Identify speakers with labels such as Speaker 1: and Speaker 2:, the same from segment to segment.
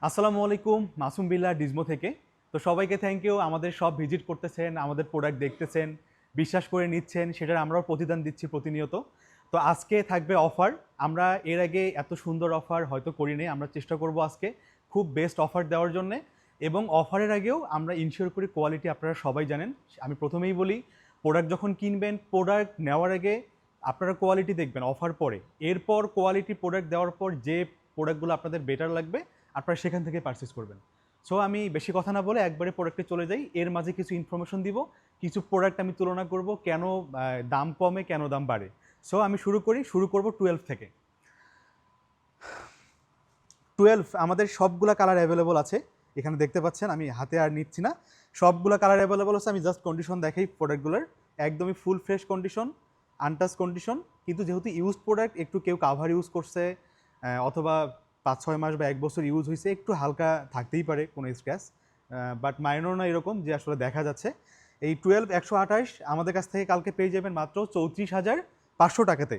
Speaker 1: আসসালামু আলাইকুম, মাসুম বিল্লাহ ডিজমো থেকে। তো সবাইকে থ্যাংক ইউ, আমাদের সব ভিজিট করতেছেন, আমাদের প্রোডাক্ট দেখতেছেন, বিশ্বাস করে নিচ্ছেন, সেটার আমরাও প্রতিদান দিচ্ছি প্রতিনিয়ত। তো আজকে থাকবে অফার। আমরা এর আগে এত সুন্দর অফার হয়তো করিনি, আমরা চেষ্টা করব আজকে খুব বেস্ট অফার দেওয়ার জন্যে। এবং অফারের আগেও আমরা ইনশিওর করি কোয়ালিটি, আপনারা সবাই জানেন। আমি প্রথমেই বলি, প্রোডাক্ট যখন কিনবেন, প্রোডাক্ট নেওয়ার আগে আপনারা কোয়ালিটি দেখবেন, অফার পরে। এরপর কোয়ালিটি প্রোডাক্ট দেওয়ার পর যে প্রোডাক্টগুলো আপনাদের বেটার লাগবে আপনারা সেখান থেকে পারচেস করবেন। সো আমি বেশি কথা না বলে একবারে প্রোডাক্টে চলে যাই। এর মাঝে কিছু ইনফরমেশন দিব, কিছু প্রোডাক্ট আমি তুলনা করব, কেন দাম কমে কেন দাম বাড়ে। সো আমি শুরু করব 12 থেকে। 12 আমাদের সবগুলা কালার অ্যাভেলেবল আছে, এখানে দেখতে পাচ্ছেন। আমি হাতে আর নিচ্ছি না, সবগুলা কালার অ্যাভেলেবল আছে। আমি জাস্ট কন্ডিশন দেখাই প্রোডাক্টগুলোর, একদমই ফুল ফ্রেশ কন্ডিশন, আনটাচ কন্ডিশন। কিন্তু যেহেতু ইউজ প্রোডাক্ট, একটু কেউ কাভার ইউজ করছে অথবা 5-6 মাস বা 1 বছর ইউজ হয়েছে, একটু হালকা থাকতেই পারে কোনো স্ক্র্যাচ, বাট মাইনর না এরকম যে আসলে দেখা যাচ্ছে। এই 12 128 আমাদের কাছ থেকে কালকে পেয়ে যাবেন মাত্র 34,500 টাকাতে।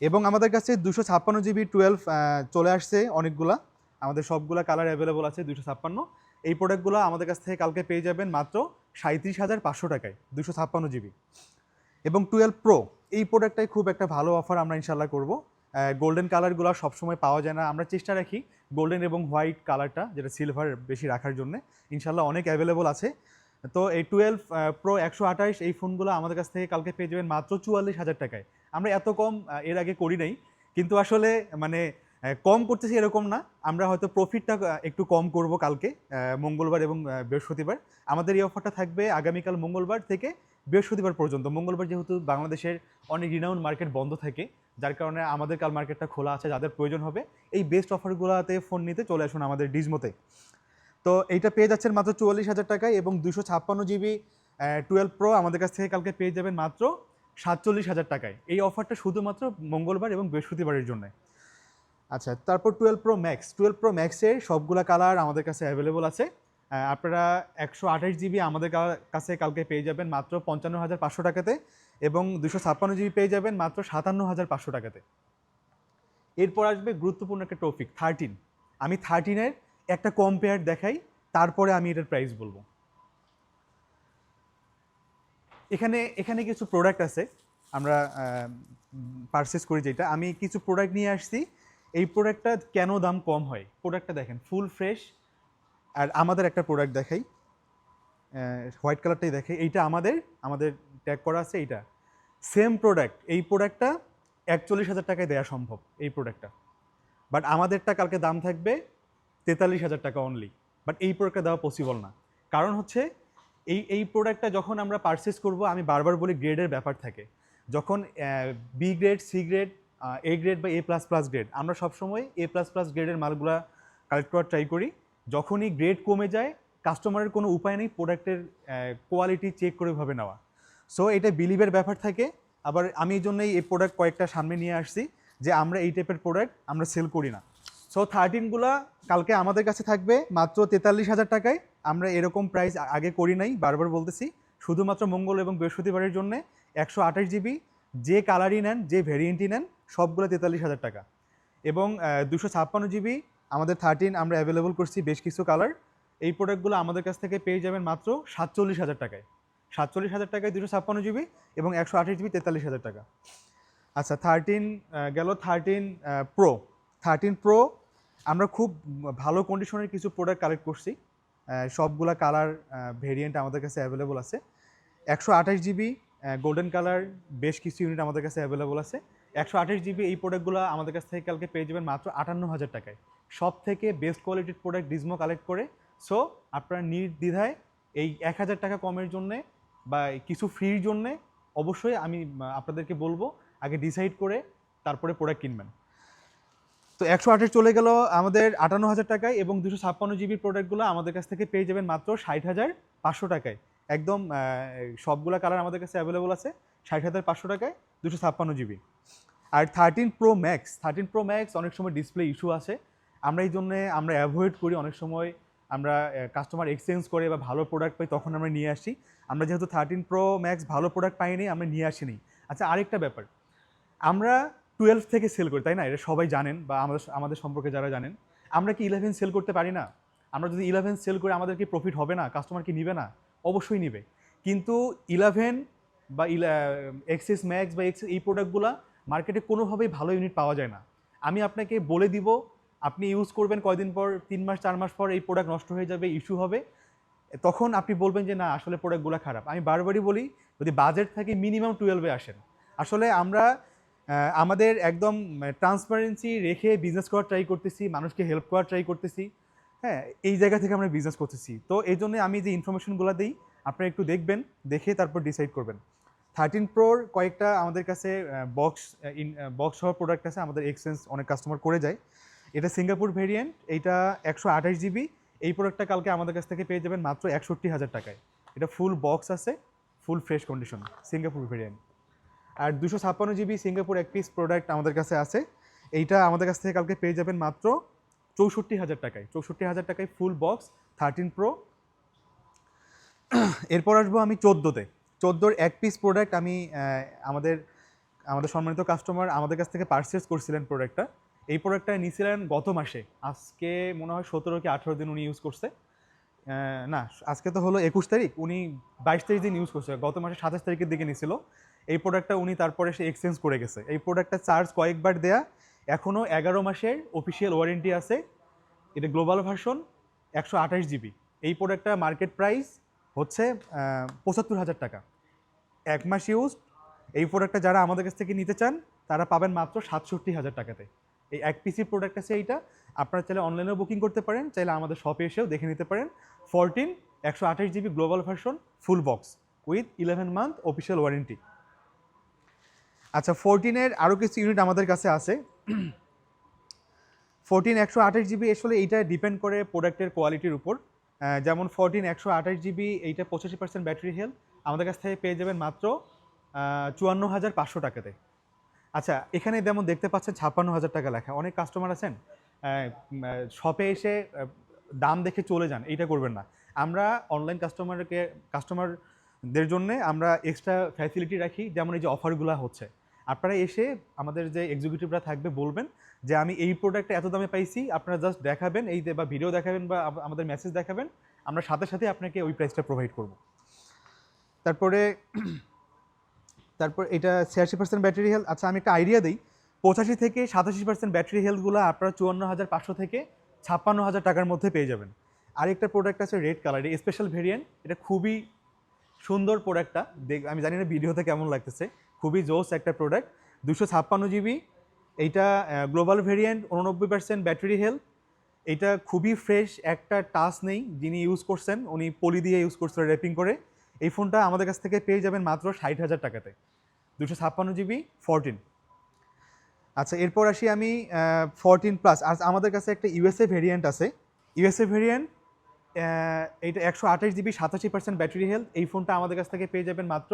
Speaker 1: এবং আমাদের কাছে 256 জিবি 12 চলে আসছে অনেকগুলা, আমাদের সবগুলা কালার অ্যাভেলেবল আছে 256। এই প্রোডাক্টগুলো আমাদের কাছ থেকে কালকে পেয়ে যাবেন মাত্র 37,500 টাকায় 256 জিবি। এবং 12 প্রো, এই প্রোডাক্টটাই খুব একটা ভালো অফার আমরা ইনশাল্লাহ করব। গোল্ডেন কালারগুলো সবসময় পাওয়া যায় না, আমরা চেষ্টা রাখি গোল্ডেন এবং হোয়াইট কালারটা, যেটা সিলভার বেশি রাখার জন্য। ইনশাল্লাহ অনেক অ্যাভেলেবল আছে। তো এই 12 প্রো 128 এই ফোনগুলো আমাদের কাছ থেকে কালকে পেয়ে যাবেন মাত্র 44,000 টাকায়। আমরা এত কম এর আগে করি নাই, কিন্তু আসলে মানে কম করতেছি এরকম না, আমরা হয়তো প্রফিটটা একটু কম করব কালকে, মঙ্গলবার এবং বৃহস্পতিবার। আমাদের এই অফারটা থাকবে আগামীকাল মঙ্গলবার থেকে বৃহস্পতিবার পর্যন্ত। মঙ্গলবার যেহেতু বাংলাদেশের অনেক রিনাউন্ড মার্কেট বন্ধ থাকে, যার কারণে আমাদের কাল মার্কেটটা খোলা আছে। যাদের প্রয়োজন হবে এই বেস্ট অফারগুলোতে ফোন নিতে চলে আসুন আমাদের ডিজমোতে। তো এইটা পেয়ে যাচ্ছেন মাত্র 44,000 টাকায়। এবং 256 জিবি 12 প্রো আমাদের কাছ থেকে কালকে পেয়ে যাবেন মাত্র 47,000 টাকায়। এই অফারটা শুধুমাত্র মঙ্গলবার এবং বৃহস্পতিবারের জন্য। আচ্ছা, তারপর 12 প্রো ম্যাক্স। 12 প্রো ম্যাক্সের সবগুলা কালার আমাদের কাছে অ্যাভেলেবল আছে। আপনারা 128 জিবি আমাদের কাছে কালকে পেয়ে যাবেন মাত্র 55,500 টাকাতে। এবং 256 জিবি পেয়ে যাবেন মাত্র 57,500 টাকাতে। এরপর আসবে গুরুত্বপূর্ণ একটা টপিক, 13। আমি 13-এর একটা কম্পেয়ার দেখাই, তারপরে আমি এটার প্রাইস বলবো। এখানে এখানে কিছু প্রোডাক্ট আছে আমরা পারচেস করি, যেটা আমি কিছু প্রোডাক্ট নিয়ে আসছি। এই প্রোডাক্টটা কেন দাম কম হয়, প্রোডাক্টটা দেখেন ফুল ফ্রেশ। আর আমাদের একটা প্রোডাক্ট দেখাই, হোয়াইট কালারটাই দেখাই, এইটা আমাদের আমাদের ট্যাগ করা আছে। এইটা সেম প্রোডাক্ট, এই প্রোডাক্টটা 41,000 টাকায় দেওয়া সম্ভব এই প্রোডাক্টটা, বাট আমাদেরটা কালকে দাম থাকবে 43,000 টাকা অনলি। বাট এই প্রোডাক্টটা দেওয়া পসিবল না, কারণ হচ্ছে এই প্রোডাক্টটা যখন আমরা পারচেস করব, আমি বারবার বলি গ্রেডের ব্যাপার থাকে। যখন B grade, C grade, A grade বা A++ গ্রেড, আমরা সবসময় A++ গ্রেডের মালগুলা কালেক্ট করার ট্রাই করি। যখনই গ্রেড কমে যায়, কাস্টমারের কোনো উপায় নেই প্রোডাক্টের কোয়ালিটি চেক করে ভাবে নেওয়া। সো এটা বিলিভের ব্যাপার থাকে। আবার আমি এই জন্যই এই প্রোডাক্ট কয়েকটা সামনে নিয়ে আসছি, যে আমরা এই টাইপের প্রোডাক্ট আমরা সেল করি না। সো 13গুলা কালকে আমাদের কাছে থাকবে মাত্র 43,000 টাকায়। আমরা এরকম প্রাইস আগে করি নাই, বারবার বলতেছি। শুধুমাত্র মঙ্গল এবং বৃহস্পতিবারের জন্য 128 জিবি, যে কালারই নেন, যে ভ্যারিয়েন্টই নেন, সবগুলো 43,000 টাকা। এবং 256 জিবি আমাদের 13 আমরা অ্যাভেলেবল করছি বেশ কিছু কালার। এই প্রোডাক্টগুলো আমাদের কাছ থেকে পেয়ে যাবেন মাত্র 47,000 টাকায়। 47,000 টাকায় 256 জিবি এবং 128 জিবি 43,000 টাকা। আচ্ছা, 13 গেল। 13 প্রো, 13 প্রো আমরা খুব ভালো কন্ডিশনের কিছু প্রোডাক্ট কালেক্ট করছি। সবগুলা কালার ভেরিয়েন্ট আমাদের কাছে অ্যাভেলেবল আছে। 128 জিবি গোল্ডেন কালার বেশ কিছু ইউনিট আমাদের কাছে অ্যাভেলেবল আছে। 128 জিবি এই প্রোডাক্টগুলো আমাদের কাছ থেকে কালকে পেয়ে যাবেন মাত্র 58,000 টাকায়। সব থেকে বেস্ট কোয়ালিটির প্রোডাক্ট ডিজমো কালেক্ট করে। সো আপনারা নির্দ্বিধায় এই 1,000 টাকা কমের জন্যে বা কিছু ফ্রির জন্যে অবশ্যই আমি আপনাদেরকে বলবো আগে ডিসাইড করে তারপরে প্রোডাক্ট কিনবেন। তো 128 চলে গেল আমাদের 58,000 টাকায়। এবং 256 জিবির প্রোডাক্টগুলো আমাদের কাছ থেকে পেয়ে যাবেন মাত্র 60,500 টাকায়। একদম সবগুলা কালার আমাদের কাছে অ্যাভেলেবল আছে 60,500 টাকায় 256 জিবি। আর 13 প্রো ম্যাক্স, 13 প্রো ম্যাক্স অনেক সময় ডিসপ্লে ইস্যু আছে, আমরা এই জন্যে আমরা অ্যাভয়েড করি। অনেক সময় আমরা কাস্টমার এক্সচেঞ্জ করে বা ভালো প্রোডাক্ট পাই, তখন আমরা নিয়ে আসি। আমরা যেহেতু 13 প্রো ম্যাক্স ভালো প্রোডাক্ট পাইনি, আমরা নিয়ে আসিনি। আচ্ছা, আরেকটা ব্যাপার, আমরা 12 থেকে সেল করি, তাই না? এটা সবাই জানেন বা আমাদের আমাদের সম্পর্কে যারা জানেন। আমরা কি 11 সেল করতে পারি না? আমরা যদি 11 সেল করে আমাদের কি প্রফিট হবে না? কাস্টমার কি নিবে না? অবশ্যই নিবে। কিন্তু 11 বা এক্সএস ম্যাক্স বা এক্সএস এই প্রোডাক্টগুলো মার্কেটে কোনোভাবেই ভালো ইউনিট পাওয়া যায় না। আমি আপনাকে বলে দিব, আপনি ইউজ করবেন কয়দিন পর, 3 মাস 4 মাস পর এই প্রোডাক্ট নষ্ট হয়ে যাবে, ইস্যু হবে। তখন আপনি বলবেন যে না আসলে প্রোডাক্টগুলো খারাপ। আমি বারবারই বলি, যদি বাজেট থাকে মিনিমাম 12-এ আসেন। আসলে আমরা আমাদের একদম ট্রান্সপারেন্সি রেখে বিজনেস করার ট্রাই করতেছি, মানুষকে হেল্প করার ট্রাই করতেছি। হ্যাঁ, এই জায়গা থেকে আমরা বিজনেস করতেছি। তো এই জন্য আমি যে ইনফরমেশনগুলো দিই আপনারা একটু দেখবেন, দেখে তারপর ডিসাইড করবেন। 13 প্রোর কয়েকটা আমাদের কাছে বক্স সহ প্রোডাক্ট আছে, আমাদের এক্সচেঞ্জ অনেক কাস্টমার করে যায়। এটা সিঙ্গাপুর ভেরিয়েন্ট, এইটা 128 জিবি। এই প্রোডাক্টটা কালকে আমাদের কাছ থেকে পেয়ে যাবেন মাত্র 61,000 টাকায়। এটা ফুল বক্স আছে, full fresh condition, Singapore variant. আর 256 জিবি সিঙ্গাপুর এক পিস প্রোডাক্ট আমাদের কাছে আছে। এইটা আমাদের কাছ থেকে কালকে পেয়ে যাবেন মাত্র 64,000 টাকায়। 64,000 টাকায় ফুল বক্স 13 প্রো। এরপর আসবো আমি 14-তে। 14-র এক পিস প্রোডাক্ট আমি আমাদের আমাদের সম্মানিত কাস্টমার আমাদের কাছ থেকে পারচেস করছিলেন প্রোডাক্টটা। এই প্রোডাক্টটা নিয়েছিলেন গত মাসে, আজকে মনে হয় 17 কি 18 দিন উনি ইউজ করছে। না, আজকে তো হলো 21 তারিখ, উনি 22-23 দিন ইউজ করছে। গত মাসে 27 তারিখের দিকে নিয়েছিল এই প্রোডাক্টটা। উনি তারপরে সে এক্সচেঞ্জ করে গেছে। এই প্রোডাক্টটা চার্জ কয়েকবার দেয়া, এখনও 11 মাসের অফিসিয়াল ওয়ারেন্টি আছে। এটা গ্লোবাল ভার্সন, 128 জিবি। এই প্রোডাক্টটা মার্কেট প্রাইস হচ্ছে 75,000 টাকা। 1 মাস ইউজ। এই প্রোডাক্টটা যারা আমাদের কাছ থেকে নিতে চান তারা পাবেন মাত্র 67,000 টাকাতে। এই এক পিসি প্রোডাক্ট আছে এইটা। আপনারা চাইলে অনলাইনেও বুকিং করতে পারেন, চাইলে আমাদের শপে এসেও দেখে নিতে পারেন। 14 128 GB global version full box with 11 month official warranty. আচ্ছা, 14-এর আরও কিছু ইউনিট আমাদের কাছে আছে। 14 128 জিবি, আসলে এইটা ডিপেন্ড করে প্রোডাক্টের কোয়ালিটির উপর। যেমন 14 128 জিবি, এইটা 85% ব্যাটারি হেলথ আমাদের কাছ থেকে পেয়ে যাবেন মাত্র 54,500 টাকাতে। আচ্ছা, এখানে যেমন দেখতে পাচ্ছেন 56,000 টাকা লেখা। অনেক কাস্টমার আছেন শপে এসে দাম দেখে চলে যান, এইটা করবেন না। আমরা অনলাইন কাস্টমারদের জন্য আমরা এক্সট্রা ফ্যাসিলিটি রাখি, যেমন এই যে অফারগুলো হচ্ছে। আপনারা এসে আমাদের যে এক্সিকিউটিভরা থাকবে বলবেন যে আমি এই প্রোডাক্টটা এত দামে পাইছি, আপনারা জাস্ট দেখাবেন, এই বা ভিডিও দেখাবেন বা আমাদের মেসেজ দেখাবেন, আমরা সাথে সাথে আপনাকে ওই প্রাইসটা প্রোভাইড করব। তারপর এটা 86% ব্যাটারি হেলথ। আচ্ছা, আমি একটা আইডিয়া দিই, 85 থেকে 87% ব্যাটারি হেলথগুলো আপনারা 54,500 থেকে 56,000 টাকার মধ্যে পেয়ে যাবেন। আরেকটা প্রোডাক্ট আছে রেড কালার, স্পেশাল ভেরিয়েন্ট। এটা খুবই সুন্দর প্রোডাক্টটা, আমি জানি না ভিডিওতে কেমন লাগতেছে, খুবই জোস একটা প্রোডাক্ট। 256 জিবি, এইটা গ্লোবাল ভেরিয়েন্ট, 89% ব্যাটারি হেলথ। এটা খুবই ফ্রেশ, একটা টাচ নেই। যিনি ইউজ করছেন উনি পলি দিয়ে ইউজ করছেন র্যাপিং করে। এই ফোনটা আমাদের কাছ থেকে পেয়ে যাবেন মাত্র 60,000 টাকাতে, 256 জিবি 14। আচ্ছা, এরপর আসি আমি 14 প্লাস। আর আমাদের কাছে একটা ইউএসএ ভেরিয়েন্ট আছে। ইউএসএ ভেরিয়েন্ট, এইটা 128 জিবি 87% ব্যাটারি হেলথ। এই ফোনটা আমাদের কাছ থেকে পেয়ে যাবেন মাত্র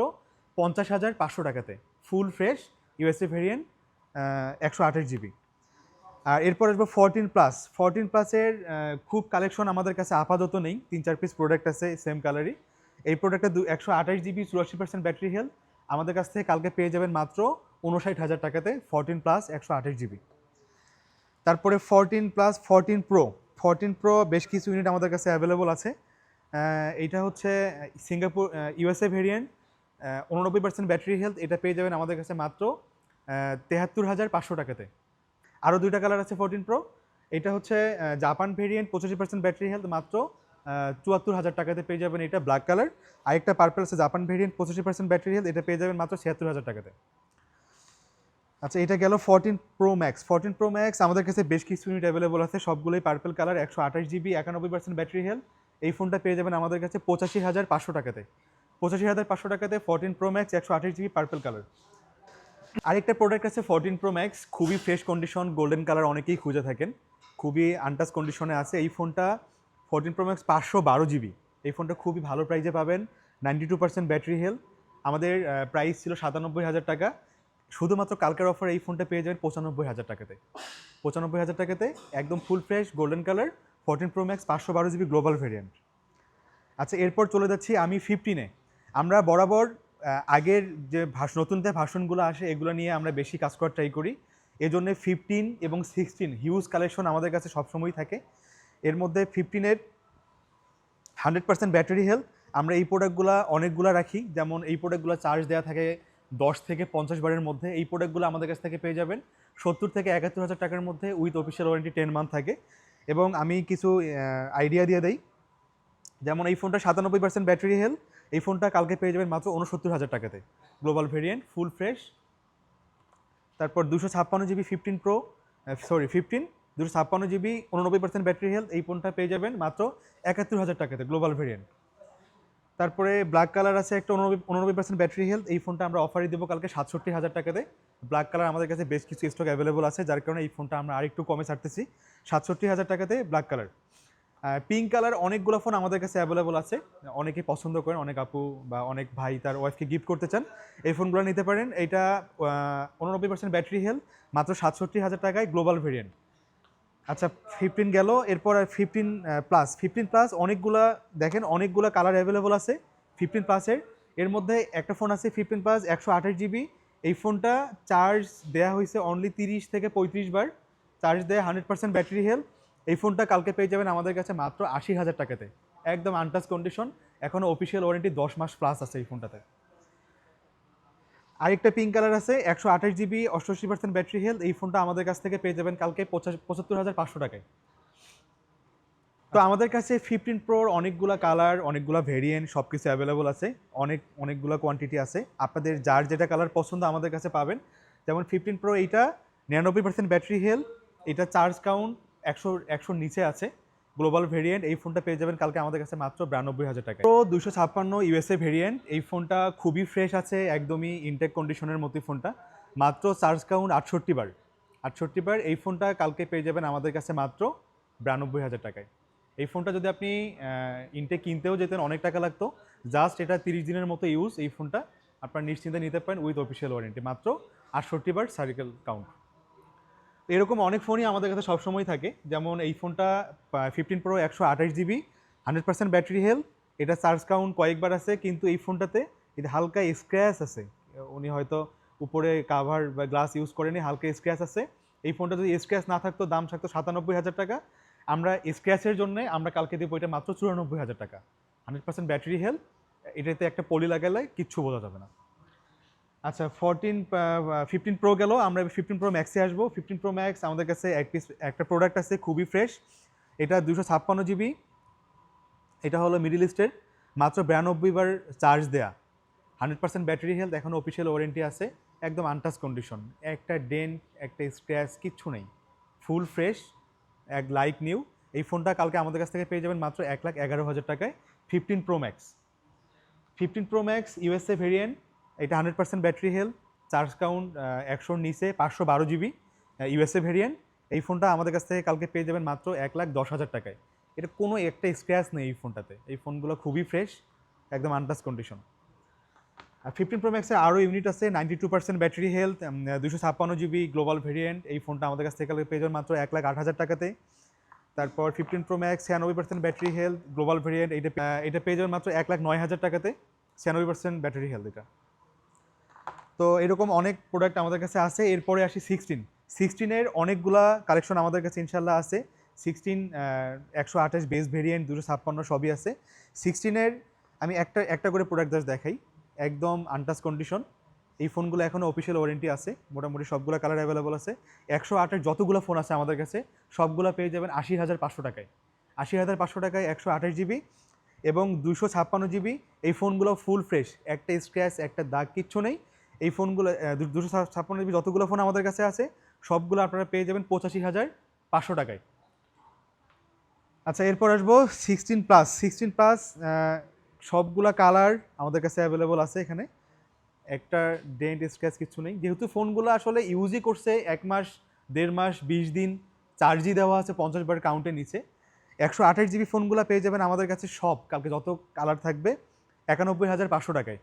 Speaker 1: 50,500 টাকাতে, full fresh USA variant, 128 GB. আর এরপর আসবো 14 প্লাস। 14 প্লাসের খুব কালেকশন আমাদের কাছে আপাতত নেই, 3-4 পিস প্রোডাক্ট আছে সেম কালারই। এই প্রোডাক্টটা 128 জিবি 84% ব্যাটারি হেলথ আমাদের কাছ থেকে কালকে পেয়ে যাবেন মাত্র 59,000 টাকাতে, 14 প্লাস 128 জিবি। তারপরে 14 প্লাস 14 প্রো। 14 প্রো বেশ কিছু ইউনিট আমাদের কাছে অ্যাভেলেবল আছে। এইটা হচ্ছে Singapore USA variant, 89% battery health. এটা পেয়ে যাবেন আমাদের কাছে মাত্র 73,500 টাকাতে। আরও দুইটা কালার আছে 14 প্রো। এটা হচ্ছে জাপান ভেরিয়েন্ট, 85% ব্যাটারি হেলথ, মাত্র 74,000 টাকাতে পেয়ে যাবেন, এটা ব্ল্যাক কালার। আরেকটা পার্পল আছে জাপান ভেরিয়েন্ট, 85% ব্যাটারি হেলথ, এটা পেয়ে যাবেন মাত্র 76,000 টাকাতে। আচ্ছা, এটা গেল 14 প্রো ম্যাক্স। 14 প্রো ম্যাক্স আমাদের কাছে বেশ কিছু ইউনিট অ্যাভেলেবল আছে, সবগুলোই purple colour, 128 GB 91% battery health. এই ফোনটা পেয়ে যাবেন আমাদের কাছে 85,500 টাকাতে। 85,500 টাকাতে 14 pro max 128 GB purple colour. আরেকটা প্রোডাক্ট আছে 14 প্রো ম্যাক্স, খুবই ফ্রেশ কন্ডিশন, গোল্ডেন কালার অনেকেই খুঁজে থাকেন, খুবই আনটাচ কন্ডিশনে আছে। এই ফোনটা 14 প্রো ম্যাক্স 512 জিবি। এই ফোনটা খুবই ভালো প্রাইসে পাবেন, 92% ব্যাটারি হেলথ। আমাদের প্রাইস ছিল 97,000 টাকা, শুধুমাত্র কালকের অফার এই ফোনটা পেয়ে যাবেন 95,000 টাকাতে। 95,000 টাকাতে একদম full fresh golden colour 14 pro max 512 GB global variant. আচ্ছা, এরপর চলে যাচ্ছি আমি 15-এ। আমরা বরাবর আগের যে নতুন ভার্সনগুলো আসে এগুলো নিয়ে আমরা বেশি কাজ করার ট্রাই করি। এজন্য 15 এবং 16 হিউজ কালেকশন আমাদের কাছে সবসময়ই থাকে। এর মধ্যে 15-এর 100% ব্যাটারি হেলথ, আমরা এই প্রোডাক্টগুলো অনেকগুলো রাখি, যেমন এই প্রোডাক্টগুলো চার্জ দেওয়া থাকে 10 থেকে 50 বারের মধ্যে। এই প্রোডাক্টগুলো আমাদের কাছ থেকে পেয়ে যাবেন 70 থেকে 71,000 টাকার মধ্যে, উইথ অফিসিয়াল ওয়ারেন্টি 10 মান্থ থাকে। এবং আমি কিছু আইডিয়া দিয়ে দেই, যেমন এই ফোনটা 97% ব্যাটারি হেলথ, এই ফোনটা কালকে পেয়ে যাবেন মাত্র 69,000 টাকাতে, গ্লোবাল ভেরিয়েন্ট, ফুল ফ্রেশ। তারপর 256 GB 15 pro, 15 256 GB 89% battery health, এই ফোনটা পেয়ে যাবেন মাত্র 71,000 টাকাতে, গ্লোবাল ভেরিয়েন্ট। তারপরে ব্ল্যাক কালার আছে একটা 89% ব্যাটারি হেলথ, এই ফোনটা আমরা অফারে দেবো কালকে 67,000 টাকাতে। ব্ল্যাক কালার আমাদের কাছে বেশ কিছু স্টক অ্যাভেলেবল আছে, যার কারণে এই ফোনটা আমরা আরেকটু কমে ছাড়তেছি, 67,000 টাকাতে ব্ল্যাক কালার। পিঙ্ক কালার অনেকগুলো ফোন আমাদের কাছে অ্যাভেলেবল আছে, অনেকেই পছন্দ করেন, অনেক আপু বা অনেক ভাই তার ওয়াইফকে গিফট করতে চান, এই ফোনগুলো নিতে পারেন। এইটা 89% ব্যাটারি হেলথ, মাত্র 67,000 টাকায়, গ্লোবাল ভেরিয়েন্ট। আচ্ছা 15 গেল, এরপর 15 প্লাস অনেকগুলা, দেখেন অনেকগুলা কালার অ্যাভেলেবল আছে 15 প্লাসের। এর মধ্যে একটা ফোন আছে 15 প্লাস 128 জিবি, এই ফোনটা চার্জ দেওয়া হয়েছে অনলি 30 থেকে 35 বার, চার্জ দেয় 100% ব্যাটারি হেলথ। এই ফোনটা কালকে পেয়ে যাবেন আমাদের কাছে মাত্র 80,000 টাকাতে, একদম আনটাচ কন্ডিশন, এখনও অফিসিয়াল ওয়ারেন্টি 10 মাস প্লাস আছে এই ফোনটাতে। আরেকটা পিঙ্ক কালার আছে 128 জিবি 88% ব্যাটারি হেলথ, এই ফোনটা আমাদের কাছ থেকে পেয়ে যাবেন কালকে 75,500 টাকায়। তো আমাদের কাছে 15 প্রোর অনেকগুলা কালার, অনেকগুলা ভেরিয়েন্ট, সব কিছু অ্যাভেলেবল আছে, অনেকগুলো কোয়ান্টিটি আছে, আপনাদের যার যেটা কালার পছন্দ আমাদের কাছে পাবেন। যেমন 15 প্রো এইটা 99% ব্যাটারি হেলথ, এটা চার্জ কাউন্ট 100 নিচে আছে, গ্লোবাল ভেরিয়েন্ট, এই ফোনটা পেয়ে যাবেন কালকে আমাদের কাছে মাত্র 92,000 টাকা। প্রো 256 ইউএসএ ভেরিয়েন্ট, এই ফোনটা খুবই ফ্রেশ আছে, একদমই ইনটেক কন্ডিশনের মতোই ফোনটা, মাত্র চার্জ কাউন্ট 68 বার, এই ফোনটা কালকে পেয়ে যাবেন আমাদের কাছে মাত্র 92,000 টাকায়। এই ফোনটা যদি আপনি ইনটেক কিনতেও যেতেন অনেক টাকা লাগতো, জাস্ট এটা 30 দিনের মতো ইউজ, এই ফোনটা আপনার নিশ্চিন্তে নিতে পারেন উইথ অফিসিয়াল ওয়ারেন্টি, মাত্র 68 বার সার্কেল কাউন্ট। এরকম অনেক ফোনই আমাদের কাছে সবসময় থাকে, যেমন এই ফোনটা 15 প্রো 128 জিবি 100% ব্যাটারি হেলথ, এটা চার্জ কাউন্ট কয়েকবার আছে, কিন্তু এই ফোনটাতে এটা হালকা স্ক্র্যাচ আছে, উনি হয়তো উপরে কাভার বা গ্লাস ইউজ করেনি, হালকা স্ক্র্যাচ আছে। এই ফোনটা যদি স্ক্র্যাচ না থাকতো দাম থাকতো 97,000 টাকা, আমরা স্ক্র্যাচের জন্য আমরা কালকে দেবো এটা মাত্র 94,000 টাকা, 100% ব্যাটারি হেলথ, এটাতে একটা পলি লাগালে কিচ্ছু বোঝা যাবে না। আচ্ছা 15 প্রো গেল, আমরা 15 প্রো ম্যাক্সে আসবো। 15 প্রো ম্যাক্স আমাদের কাছে একটা প্রোডাক্ট আছে খুবই ফ্রেশ, এটা 256 জিবি, এটা হলো মিডল ইস্টের, মাত্র 92 বার চার্জ দেয়া, 100% ব্যাটারি হেলথ, এখন অফিসিয়াল ওয়ারেন্টি আছে, একদম আনটাচ কন্ডিশন, একটা ডেন্ট একটা স্ক্র্যাচ কিচ্ছু নেই, ফুল ফ্রেশ, এক লাইক নিউ। এই ফোনটা কালকে আমাদের কাছ থেকে পেয়ে যাবেন মাত্র 1,11,000 টাকায়, 15 pro max. 15 pro max USA variant, এটা 100% ব্যাটারি হেলথ, চার্জ কাউন্ট 100 নিচে, 512 জিবি, ইউএসএ ভেরিয়েন্ট, এই ফোনটা আমাদের কাছ থেকে কালকে পেয়ে যাবেন মাত্র 1,10,000 টাকায়। এটা কোনো একটা স্ক্র্যাচ নেই এই ফোনটাতে, এই ফোনগুলো খুবই ফ্রেশ, একদম আনটাচ কন্ডিশন। আর 15 প্রো ম্যাক্সের আরও ইউনিট আছে, 92% battery health, 256 GB global variant, এই ফোনটা আমাদের কাছ থেকে কালকে পেয়ে যাবেন মাত্র 1,08,000 টাকাতে। তারপর 15 pro max 96% battery health, global variant, এটা পেয়ে যাবেন মাত্র 1,09,000 টাকাতে, 96% ব্যাটারি হেলথ এটা। তো এরকম অনেক প্রোডাক্ট আমাদের কাছে আছে। এরপরে আসি 16-এর অনেকগুলা কালেকশন আমাদের কাছে ইনশাল্লাহ আছে। 16 128 বেস ভেরিয়েন্ট 256 সবই আছে। 16-এর আমি একটা করে প্রোডাক্ট জাস্ট দেখাই, একদম আনটাচ কন্ডিশন, এই ফোনগুলো এখনও অফিসিয়াল ওয়ারেন্টি আছে, মোটামুটি সবগুলো কালার অ্যাভেলেবল আছে। 108-এর যতগুলো ফোন আছে আমাদের কাছে সবগুলো পেয়ে যাবেন 80,500 টাকায়, 80,500 টাকায় 128 জিবি এবং 256 জিবি। এই ফোনগুলো ফুল ফ্রেশ, একটা স্ক্র্যাচ একটা দাগ কিচ্ছু নেই। এই ফোনগুলো 256 জিবি যতগুলো ফোন আমাদের কাছে আছে সবগুলো আপনারা পেয়ে যাবেন 85,500 টাকায়। আচ্ছা এরপর আসবো 16 প্লাস সবগুলা কালার আমাদের কাছে অ্যাভেলেবল আছে, এখানে একটা ডেন্ট স্ক্র্যাচ কিছু নেই, যেহেতু ফোনগুলো আসলে ইউজই করছে 1 মাস 1.5 মাস 20 দিন, চার্জই দেওয়া আছে 50 বার কাউন্টের নিচে। 128 জিবি ফোনগুলো পেয়ে যাবেন আমাদের কাছে সব কালকে যত কালার থাকবে 91,500 টাকায়,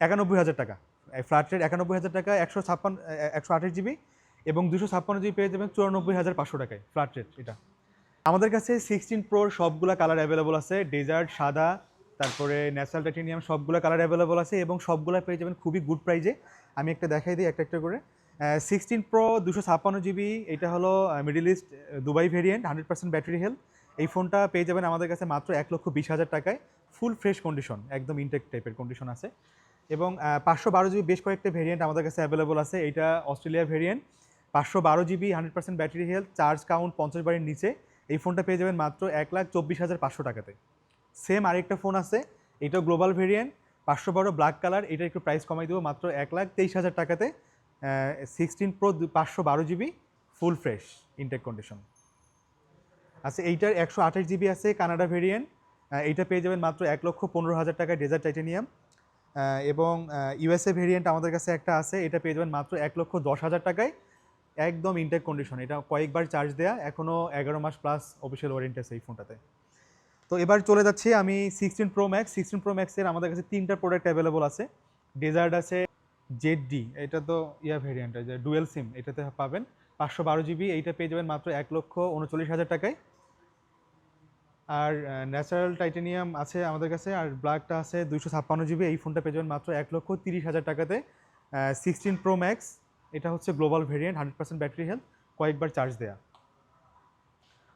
Speaker 1: 91,000 টাকা ফ্ল্যাট রেট, 91,000 টাকা 128 জিবি এবং 256 জিবি পেয়ে যাবেন 94,500 টাকায় ফ্ল্যাট রেট এটা। আমাদের কাছে 16 প্রোর সবগুলা কালার অ্যাভেলেবল আছে, ডেজার্ট, সাদা, তারপরে ন্যাচারাল টাইটেনিয়াম, সবগুলো কালার অ্যাভেলেবল আছে এবং সবগুলো পেয়ে যাবেন খুবই গুড প্রাইজে। আমি একটা দেখাই দিই একটা একটা করে। 16 Pro 256 GB, এটা হলো middle east Dubai variant, 100% battery health. এই ফোনটা পেয়ে যাবেন আমাদের কাছে মাত্র 1,20,000 টাকায়, ফুল ফ্রেশ কন্ডিশন, একদম ইনটেক টাইপের কন্ডিশন আছে। এবং 512 GB বেশ কয়েকটা ভেরিয়েন্ট আমাদের কাছে অ্যাভেলেবল আছে। এইটা অস্ট্রেলিয়ার variant, 512 GB, 100% battery health, charge count 50 বারের নিচে। এই ফোনটা পেয়ে যাবেন মাত্র 1,24,500 টাকাতে। সেম আরেকটা ফোন আছে, এটাও গ্লোবাল ভেরিয়েন্ট, 512 ব্ল্যাক কালার, এটা একটু প্রাইস কমাই দেবো মাত্র 1,23,000 টাকাতে। 16 Pro 512 GB, full fresh intact condition. আচ্ছা, এইটার 128 GB আছে, কানাডা ভেরিয়েন্ট, এইটা পেয়ে যাবেন মাত্র 1,15,000 টাকায়, ডেজার্ট টাইটেনিয়াম। এবং ইউএসএ ভেরিয়েন্ট আমাদের কাছে একটা আছে, এটা পেয়ে যাবেন মাত্র 1,10,000 টাকায়, একদম ইনটেক কন্ডিশন। এটা কয়েকবার চার্জ দেয়া, এখনও 11 মাস প্লাস অফিসিয়াল ওয়ারেন্টি আছে এই ফোনটাতে। তো এবার চলে যাচ্ছি আমি 16 Pro Max। 16 Pro Max এর আমাদের কাছে 3টা প্রোডাক্ট অ্যাভেলেবল আছে। ডেজার্ট আছে, জেড ডি, এটা তো ভেরিয়েন্ট, যে ডুয়েল সিম, এটাতে পাবেন 512 GB, এইটা পেয়ে যাবেন মাত্র 1,39,000 টাকায়। আর ন্যাচারাল টাইটেনিয়াম আছে আমাদের কাছে, আর ব্ল্যাকটা আছে 256 GB, এই ফোনটা পেয়ে যাবেন মাত্র 1,30,000 টাকাতে। 16 Pro Max, এটা হচ্ছে গ্লোবাল ভেরিয়েন্ট, 100% ব্যাটারি হেলথ, কয়েকবার চার্জ দেয়া।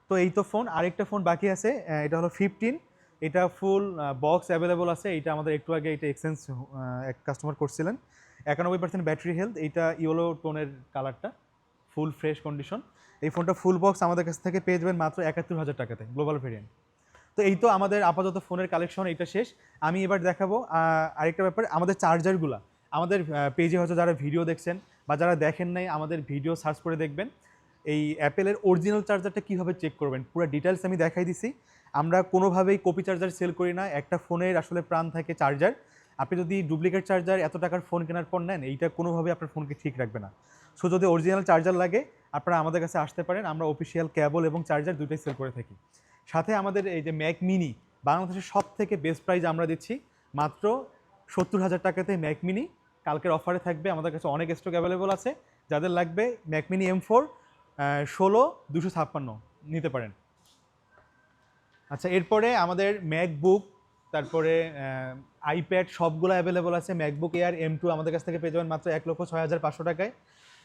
Speaker 1: তো এই তো ফোন, আরেকটা ফোন বাকি আছে, এটা হলো 15, এটা ফুল বক্স অ্যাভেলেবল আছে। এটা আমাদের একটু আগে এটা এক্সচেঞ্জ এক কাস্টমার করছিলেন। 91% ব্যাটারি হেলথ, এইটা ইয়েলো টোনের কালারটা, ফুল ফ্রেশ কন্ডিশন। এই ফোনটা ফুল বক্স আমাদের কাছ থেকে পেয়ে যাবেন মাত্র 71,000 টাকাতে, গ্লোবাল ভেরিয়েন্ট। তো এই তো আমাদের আপাতত ফোনের কালেকশন, এটা শেষ। আমি এবার দেখাবো আরেকটা ব্যাপার, আমাদের চার্জারগুলো। আমাদের পেজে হয়তো যারা ভিডিও দেখছেন বা যারা দেখেন নাই, আমাদের ভিডিও সার্চ করে দেখবেন। এই অ্যাপেলের অরিজিনাল চার্জারটা কীভাবে চেক করবেন পুরো ডিটেলস আমি দেখাই দিছি। আমরা কোনোভাবেই কপি চার্জার সেল করি না, একটা ফোনের আসলে প্রাণ থাকে চার্জার। আপনি যদি ডুপ্লিকেট চার্জার এত টাকার ফোন কেনার পর নেন, এইটা কোনোভাবে আপনার ফোনকে ঠিক রাখবে না। সো যদি অরিজিনাল চার্জার লাগে, আপনারা আমাদের কাছে আসতে পারেন, আমরা অফিসিয়াল কেবল এবং চার্জার দুটোই সেল করে থাকি। সাথে আমাদের এই যে ম্যাক মিনি, বাংলাদেশের সব থেকে বেস্ট প্রাইস আমরা দিচ্ছি মাত্র 70,000 টাকাতে ম্যাক মিনি। কালকের অফারে থাকবে, আমাদের কাছে অনেক স্টক অ্যাভেলেবল আছে। যাদের লাগবে ম্যাক মিনি M4 16 256 নিতে পারেন। আচ্ছা, এরপরে আমাদের ম্যাকবুক, তারপরে আইপ্যাড সবগুলো অ্যাভেলেবল আছে। ম্যাকবুক এয়ার M2 আমাদের কাছ থেকে পেয়ে যাবেন মাত্র 1,06,500 টাকায়।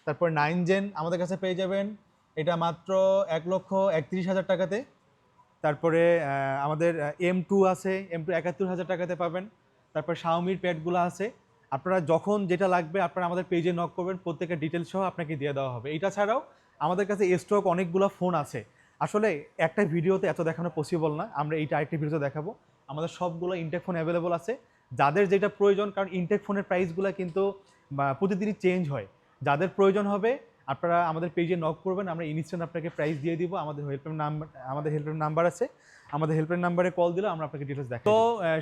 Speaker 1: তারপর 9 জেন আমাদের কাছে পেয়ে যাবেন এটা মাত্র 1,31,000 টাকাতে। তারপরে আমাদের M2 আছে, M2 71,000 টাকাতে পাবেন। তারপর শাওমির প্যাডগুলো আছে। আপনারা যখন যেটা লাগবে আপনারা আমাদের পেজে নক করবেন, প্রত্যেকের ডিটেলস সহ আপনাকে দিয়ে দেওয়া হবে। এইটা ছাড়াও আমাদের কাছে স্টক অনেকগুলো ফোন আছে। আসলে একটা ভিডিওতে এত দেখানো পসিবল না, আমরা এইটা আরেকটা ভিডিওতে দেখাবো। আমাদের সবগুলো ইনটেক ফোন অ্যাভেলেবল আছে, যাদের যেটা প্রয়োজন। কারণ ইনটেক ফোনের প্রাইসগুলো কিন্তু প্রতিদিনই চেঞ্জ হয়। যাদের প্রয়োজন হবে আপনারা আমাদের পেজে নক করবেন, আমরা ইনস্ট্যান্ট আপনাকে প্রাইস দিয়ে দিব। আমাদের হেল্পলাইন নাম্বার আছে, আমাদের হেল্পলাইন নাম্বারে কল দিলে আমরা আপনাকে ডিটেলস দেখাবো। তো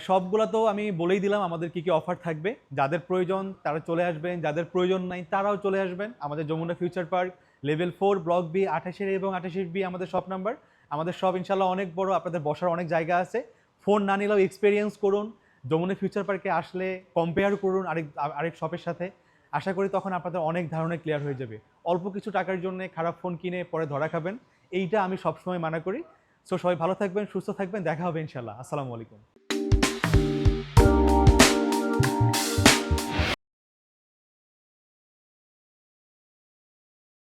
Speaker 1: সবগুলো তো আমি বলেই দিলাম আমাদের কি কি অফার থাকবে। যাদের প্রয়োজন তারা চলে আসবেন, যাদের প্রয়োজন নাই তারাও চলে আসবেন। আমাদের Yamuna future park, level 4, block B, 28 এবং 28 বি আমাদের শপ নাম্বার। আমাদের শপ ইনশাল্লাহ অনেক বড়, আপনাদের বসার অনেক জায়গা আছে। ফোন না নিলেও এক্সপিরিয়েন্স করুন, যমুনা ফিউচার পার্কে আসলে কম্পেয়ার করুন আরেক শপের সাথে। আশা করি তখন আপনাদের অনেক ধারণা ক্লিয়ার হয়ে যাবে। অল্প কিছু টাকার জন্য খারাপ ফোন কিনে পরে ধরা খাবেন, এইটা আমি সবসময় মানা করি। সো সবাই ভালো থাকবেন, সুস্থ থাকবেন, দেখা হবে ইনশাল্লাহ। আসসালামু আলাইকুম।